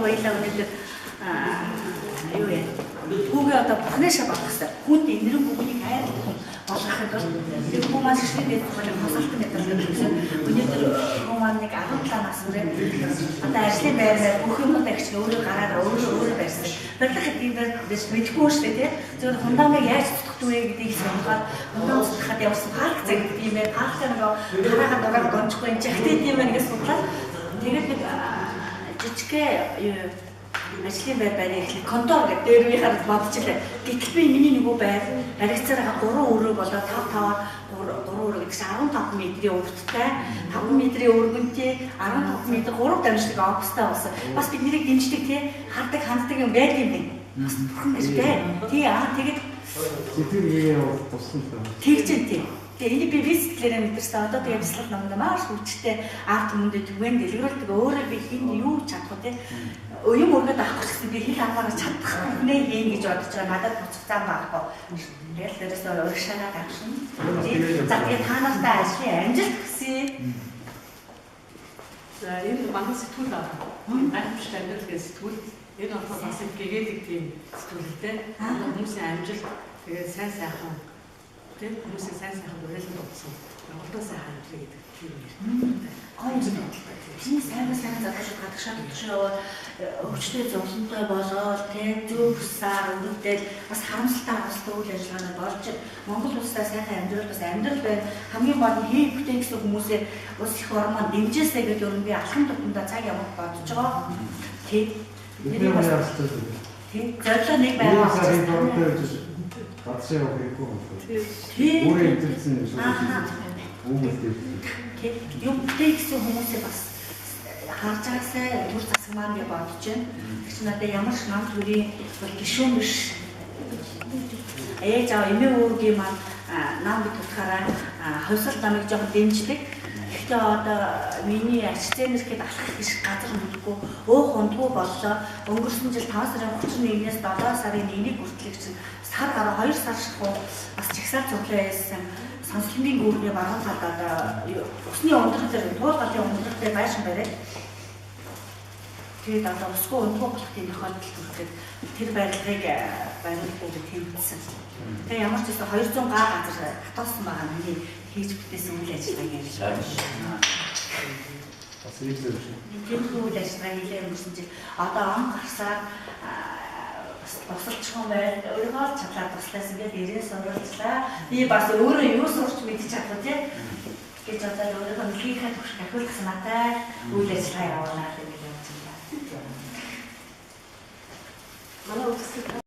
баялаа өнөөдөр юу яа. Хүүгээ одоо бурхнашаа болох хэрэгтэй. Хүнд энэрэн бүгнийг хайрлах хүн болгохын тулд тэр хүн маань шишгээд байгаа хосолтон мэдэрдэг гэсэн. Өнөөдөр хүн маань нэг 17 нас хүрээ одоо ажлын байраар бүх юмудаа гэж өөрөө гараараа өөрөө барьсан. Барилга гэдгийг дэс мэдэхгүй шүү дээ тий. Зөвхөн фундаментыг яаж тутах вэ гэдгийг сонгоод фундамент тутахад явсан парк цаг гэдэг юм ээ. Парктай нэг хараагаад угаад гончихгүй энэ захтай юм байна гэж судлаад тэгээд нэг жижигхэн ажлын байр ихлэ контор гэдэг дээр би хараад бодчихлаа. Гэтэл би миний нөгөө байр баригцаараа 3 өрөө болоод 5 өрөө гэдэг чинь 15 метрийн урттай 5 метрийн өргөнтэй 15 метр 3 дамжлаг офстай болсон. Бас бид нэрийг дэмждэг тий ханддаг юм байд юм бэ. Бас бурхан гэжтэй. Тий тэгээд тэр үеийн болсон л тэгж тий. Тэгээ энийг би визитлээрээ мэдэрсэн. Одоо тэгээ бяцлах номд маш хүчтэй арт хүмүүдэд түгээн дэлгэрүүлдэг. Өөрөө би хин юу чадах вэ? Юм өргөд авах гэсэн би хэл хамаараа чадах нэ хийн гэж бодож байгаа. Надад буцах зам байхгүй. Тэгэл дээрээс урагшаад авшин. За тэгээ та нартай ажлын амжилт хүсье. За энэ манай сэтгүүл аа. Гайхамшигт амьдрал гэсэн сэтгүүл. Энэ бол бас гэгээдэг тийм сэтгүүлтэй. Хүмүүсийн амжилт тэгээ сайн сайхан тийм хүмүүсийн сайн сайхан уриалганд болсон. Урдаа сайхан амьдрал гэдэг тийм юм. Тийм сайн залгаж гадагшаа яваад өвчтэй зовлонтой болоод тийм зөв сар өнгөдөл бас харамсалтай хасдаг үйл ажиллагаанд болж Монгол улстай сайхан амьдрал бас амьдрал байна. Хамгийн гол нь хий бүтээн гэсэн хүмүүсээ ус их ормоо дэмжээсэй гэдэг юм би алхам тутамдаа цаг явах бодож байгаа. Тийм. Энэ бас яастай. Тийм. Зөвлөө нэг байгаа. Гадсан явах хэрэггүй байна. Тийм. Өөрөө интерсэн юм шиг. Үүмэлтэй. Юм бүтээн гэсэн хүмүүсээ бас харж байгаасай түр засгамаар гэж бодож байна. Тэгч надад ямар ч нам төрийн гишүүн биш. Ээж аваа эмээ өвгийн маань нам бид утгаараа хувьсал намыг жоохон дэмждэг. Гэхдээ одоо миний ач зээнэрхэд алхах биш газар мэдгүй уух ундгүй боллоо. Өнгөрсөн жил 5 сарын 31-ээс 7 сарын 1-ийг хүртэл чинь сар гаруй 2 сар шахуу бас чагсаал цуглаа байсан. Сонсолтын гүрний баруун талд одоо усны ундрал дээр туул галын ундрал дээр байшин барай. Тэгээд одоо усгүй ундгүй болох тийм тохиолдол төрөд тэр барилгыг барилгууд тэмцсэн. Тэгээ ямар ч гэсэн 200 га газар хатуулсан байгаа миний хийж бүтээсэн үйл ажиллагаа гэж байна. Бас ийм зүйл шүү. Тийм үйл ажиллагаа хийлээ юмсан чи одоо он гарсаар босолчхон байл өөрөө л чадлаа туслаас ингээд ирээ сурвалжлаа. Би бас өөрөө юу сурч мэдчих чадвал тий гэж одоо өөрөө нөхөйхөө төвш ахиулсан надад үйл ажиллагаа явуулаад гэж явж байна. Манай үсэг